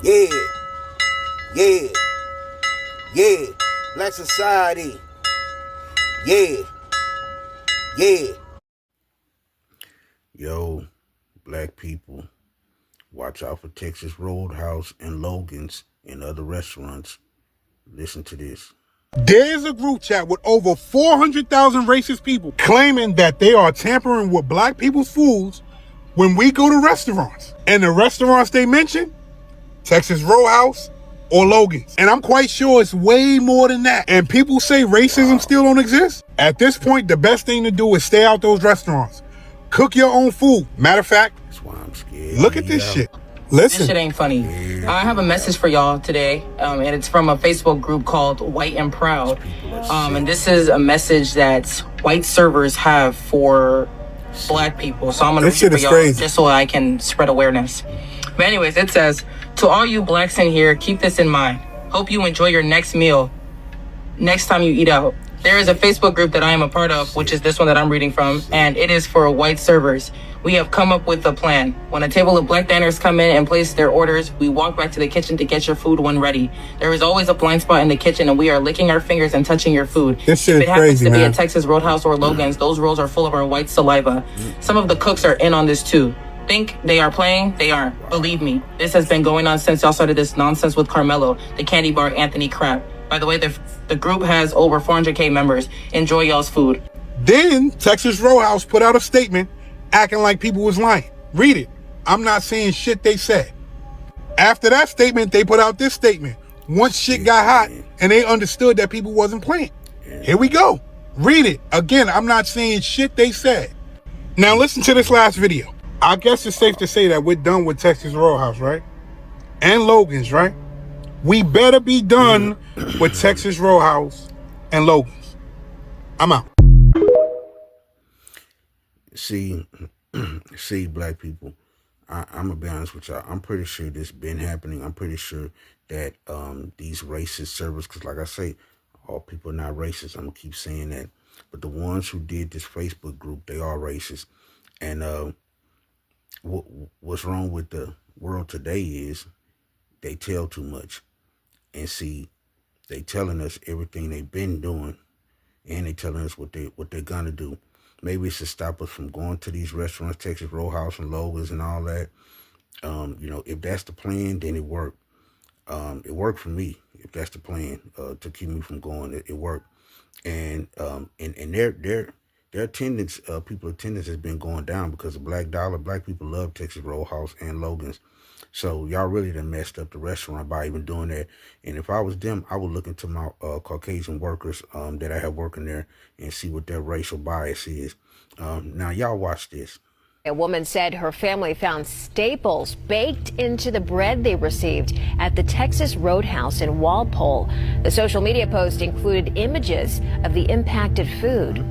Yeah, yeah, yeah. Black society. Yeah, yeah. Yo, black people, watch out for Texas Roadhouse and Logan's and other restaurants. Listen to this. There's a group chat with over 400,000 racist people claiming that they are tampering with black people's foods when we go to restaurants. And the restaurants they mention, Texas Roadhouse or Logan's. And I'm quite sure it's way more than that. And people say racism still don't exist. At this point, the best thing to do is stay out those restaurants. Cook your own food. Matter of fact, That's why I'm scared. look at this shit. Listen. This shit ain't funny. I have a message for y'all today, and it's from a Facebook group called White and Proud. And this is a message that white servers have for black people. So I'm gonna read it for y'all just so I can spread awareness. But anyways, it says, to all you blacks in here, keep this in mind. Hope you enjoy your next meal next time you eat out. There is a Facebook group that I am a part of, which is this one that I'm reading from, and it is for white servers. We have come up with a plan. When a table of black diners come in and place their orders, we walk back to the kitchen to get your food when ready. There is always a blind spot in the kitchen, and we are licking our fingers and touching your food. This shit if is it happens crazy, to man. be a Texas Roadhouse or Logan's, those rolls are full of our white saliva. Some of the cooks are in on this too. Think they are playing? They aren't. Believe me, this has been going on since y'all started this nonsense with Carmelo, the candy bar Anthony crap. By the way, the group has over 400K members. Enjoy y'all's food. Then Texas Roadhouse put out a statement acting like people was lying. Read it. I'm not saying shit they said. After that statement, they put out this statement. Once shit got hot and they understood that people wasn't playing. Here we go. Read it. Again, I'm not saying shit they said. Now listen to this last video. I guess it's safe to say that we're done with Texas Roadhouse, right? And Logan's, right? We better be done with Texas Roadhouse and Logan's. I'm out. See, black people, I'm gonna be honest with y'all. I'm pretty sure this been happening. I'm pretty sure that these racist servers, because like I say, all people are not racist. I'm gonna keep saying that. But the ones who did this Facebook group, they are racist. And what's wrong with the world today is they tell too much. And see, they telling us everything they've been doing, and they telling us what they're gonna do. Maybe it's to stop us from going to these restaurants, Texas Roadhouse and Logan's and all that. If that's the plan, then it worked. It worked for me. If that's the plan, to keep me from going, it worked. And their attendance, people attendance has been going down because of Black Dollar. Black people love Texas Roadhouse and Logan's. So y'all really done messed up the restaurant by even doing that. And if I was them, I would look into my Caucasian workers that I have working there and see what their racial bias is. Now y'all watch this. A woman said her family found staples baked into the bread they received at the Texas Roadhouse in Walpole. The social media post included images of the impacted food.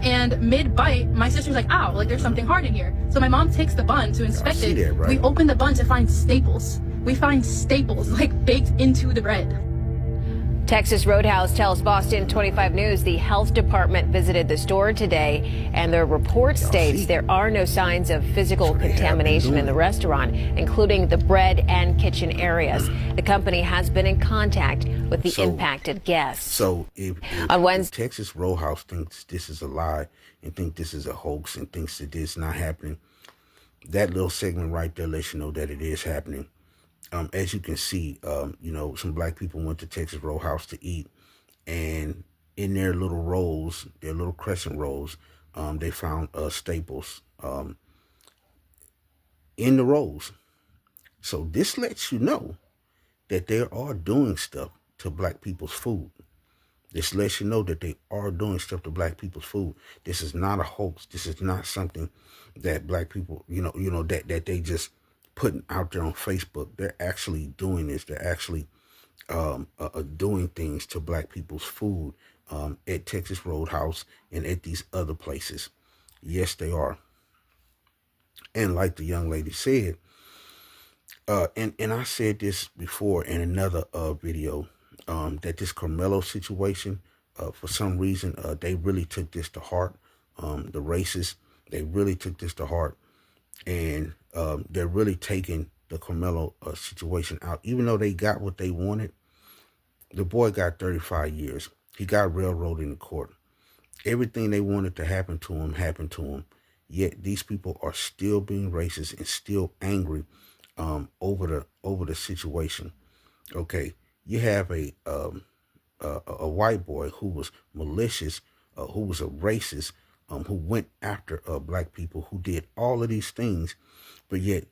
And mid-bite, my sister's like, ow, like there's something hard in here. So my mom takes the bun to inspect it. That, right? We open the bun to find staples. We find staples, like, baked into the bread. Texas Roadhouse tells Boston 25 News the health department visited the store today, and their report states there are no signs of physical contamination in the restaurant, including the bread and kitchen areas. The company has been in contact with the impacted guests. So if on Wednesday, Texas Roadhouse thinks this is a lie and think this is a hoax and thinks that this is not happening, that little segment right there lets you know that it is happening. As you can see, some black people went to Texas Roadhouse to eat, and in their little rolls, their little crescent rolls, they found staples in the rolls. So this lets you know that they are doing stuff to black people's food. This lets you know that they are doing stuff to black people's food. This is not a hoax. This is not something that black people, that they just putting out there on Facebook. They're actually doing this. They're actually doing things to black people's food at Texas Roadhouse and at these other places. Yes, they are. And like the young lady said, and I said this before in another video, that this Carmelo situation, for some reason, they really took this to heart. The racists, they really took this to heart. And they're really taking the Carmelo situation out. Even though they got what they wanted, the boy got 35 years. He got railroaded in court. Everything they wanted to happen to him happened to him. Yet these people are still being racist and still angry over the situation. Okay, you have a white boy who was malicious, who was a racist, who went after black people, who did all of these things, but yet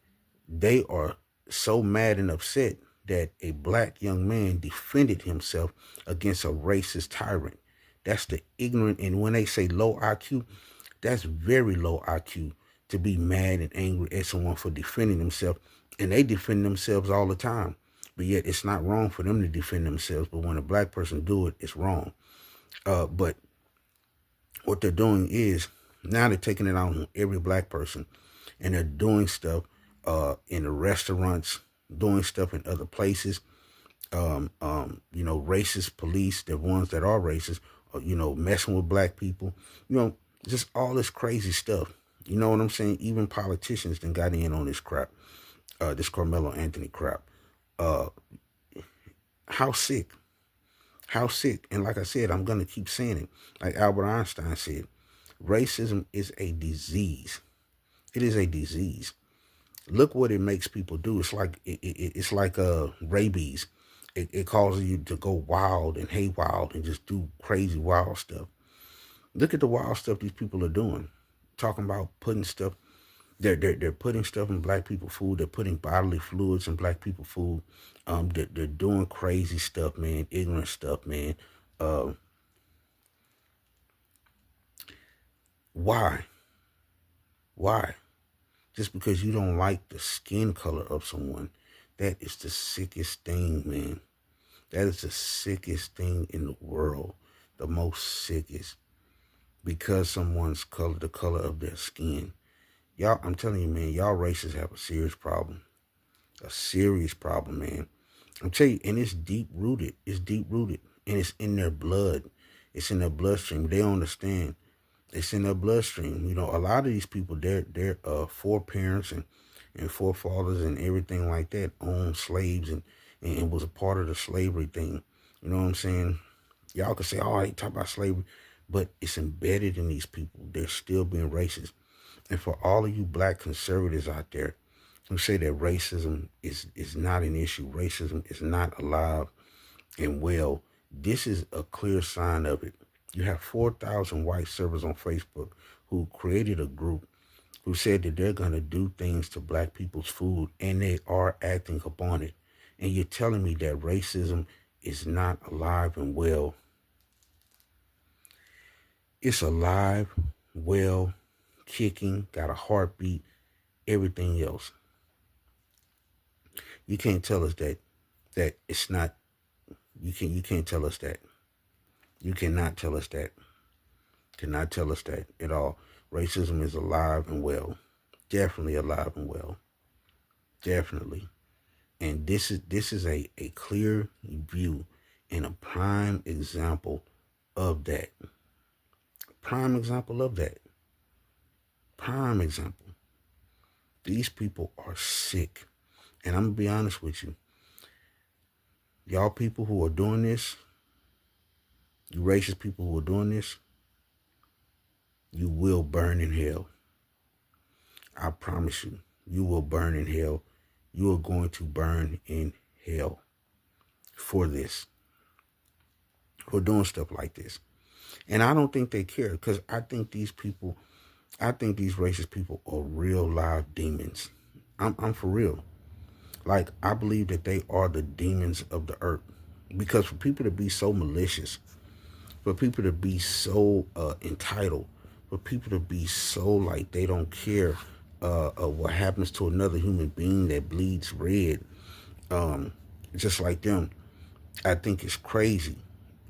they are so mad and upset that a black young man defended himself against a racist tyrant. That's the ignorant, and when they say low IQ, that's very low IQ to be mad and angry at someone for defending themselves, and they defend themselves all the time. But yet it's not wrong for them to defend themselves, but when a black person do it, it's wrong. But what they're doing is now they're taking it out on every black person, and they're doing stuff in the restaurants, doing stuff in other places. Racist police, the ones that are racist, messing with black people, just all this crazy stuff. You know what I'm saying? Even politicians then got in on this crap, this Carmelo Anthony crap. How sick? How sick? And like I said, I'm going to keep saying it. Like Albert Einstein said, racism is a disease. It is a disease. Look what it makes people do. It's like rabies. It causes you to go wild and haywire and just do crazy wild stuff. Look at the wild stuff these people are doing. Talking about putting stuff. They're putting stuff in black people food. They're putting bodily fluids in black people food. They're doing crazy stuff, man. Ignorant stuff, man. Why? Why? Just because you don't like the skin color of someone. That is the sickest thing, man. That is the sickest thing in the world. The most sickest. Because someone's color, the color of their skin. Y'all, I'm telling you, man, y'all racists have a serious problem. A serious problem, man. I'm telling you, and it's deep rooted. It's deep rooted. And it's in their blood. It's in their bloodstream. They don't understand. It's in their bloodstream. A lot of these people, their foreparents and forefathers and everything like that owned slaves and was a part of the slavery thing. You know what I'm saying? Y'all could say, oh, I ain't talking about slavery. But it's embedded in these people. They're still being racist. And for all of you black conservatives out there who say that racism is not an issue, racism is not alive and well, this is a clear sign of it. You have 4,000 white servers on Facebook who created a group who said that they're going to do things to black people's food, and they are acting upon it. And you're telling me that racism is not alive and well. It's alive, well, kicking, got a heartbeat, everything else. You can't tell us that it's not. You can't tell us that. You cannot tell us that. Cannot tell us that at all. Racism is alive and well. Definitely alive and well. Definitely. And this is a clear view and a prime example of that. Prime example of that. Prime example. These people are sick. And I'm going to be honest with you. Y'all people who are doing this, you racist people who are doing this, you will burn in hell. I promise you, you will burn in hell. You are going to burn in hell for this, for doing stuff like this. And I don't think they care, because I think these racist people are real live demons. I'm for real. Like, I believe that they are the demons of the earth. Because for people to be so malicious, for people to be so entitled, for people to be so like they don't care what happens to another human being that bleeds red, just like them, I think it's crazy.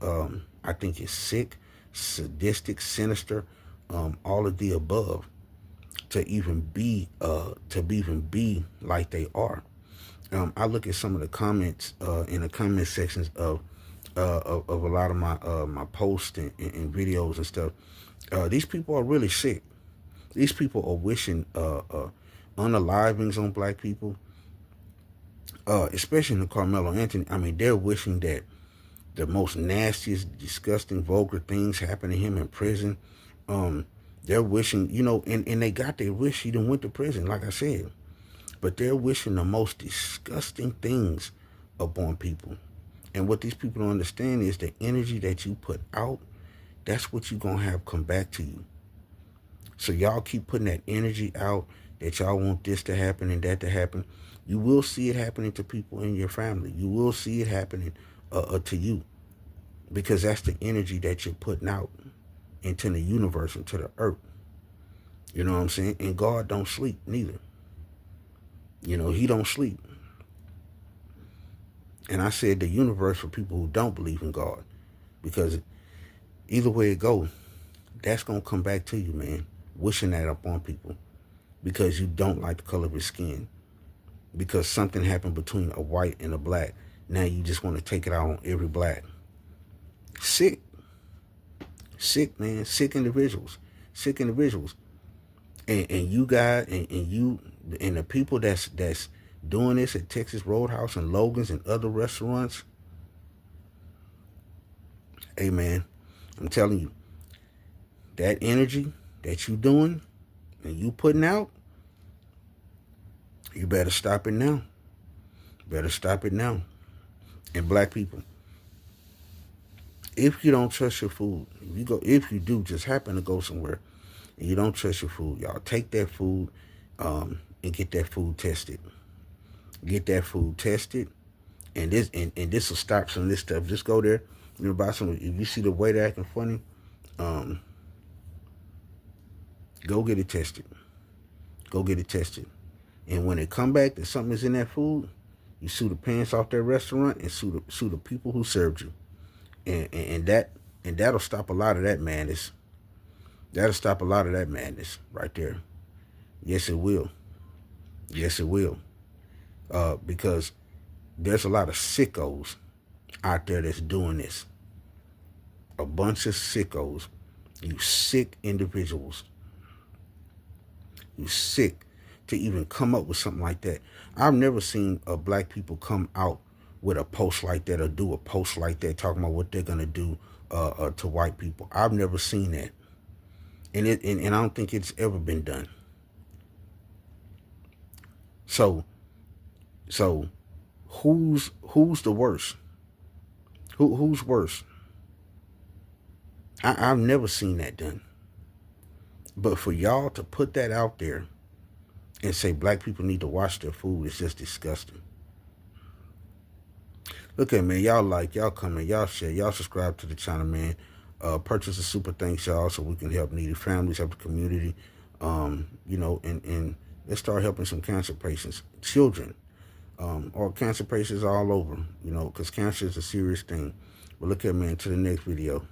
I think it's sick, sadistic, sinister, all of the above, to even be like they are. I look at some of the comments in the comment sections of a lot of my posts and videos and stuff. These people are really sick. These people are wishing unalivings on black people. especially in the Carmelo Anthony. I mean, they're wishing that the most nastiest, disgusting, vulgar things happen to him in prison. They're wishing, and they got their wish. He done went to prison, like I said. But they're wishing the most disgusting things upon people. And what these people don't understand is the energy that you put out, that's what you're going to have come back to you. So y'all keep putting that energy out that y'all want this to happen and that to happen. You will see it happening to people in your family. You will see it happening to you, because that's the energy that you're putting out into the universe, into the earth. You know what I'm saying? And God don't sleep neither. He don't sleep. And I said the universe for people who don't believe in God, because either way it goes, that's going to come back to you, man, wishing that upon people because you don't like the color of his skin, because something happened between a white and a black. Now you just want to take it out on every black. Sick, man, sick individuals. And you guys, and you, and the people that's doing this at Texas Roadhouse and Logan's and other restaurants, hey man, I'm telling you, that energy that you doing and you putting out, you better stop it now. And black people, if you don't trust your food, if you do just happen to go somewhere and you don't trust your food, y'all take that food and get that food tested. And this will stop some of this stuff. Just go there, buy some. If you see the waiter acting funny, go get it tested. And when they come back that something is in that food, you sue the pants off that restaurant and sue the people who served you. And that'll stop a lot of that madness. Right there. Yes, it will. Because there's a lot of sickos out there that's doing this. A bunch of sickos. You sick individuals. You sick to even come up with something like that. I've never seen black people come out with a post like that or do a post like that talking about what they're going to do to white people. I've never seen that. And I don't think it's ever been done. So who's the worst? Who's worse? I've never seen that done. But for y'all to put that out there and say black people need to wash their food is just disgusting. Look at, man, y'all like, y'all comment, y'all share, y'all subscribe to the channel, man. Purchase a super thanks, y'all, so we can help needy families, help the community, and let's start helping some cancer patients, children, or cancer patients all over, because cancer is a serious thing. But look at, man, to the next video.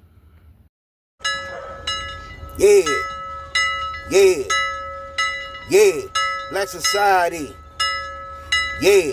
Yeah, Black Society, yeah.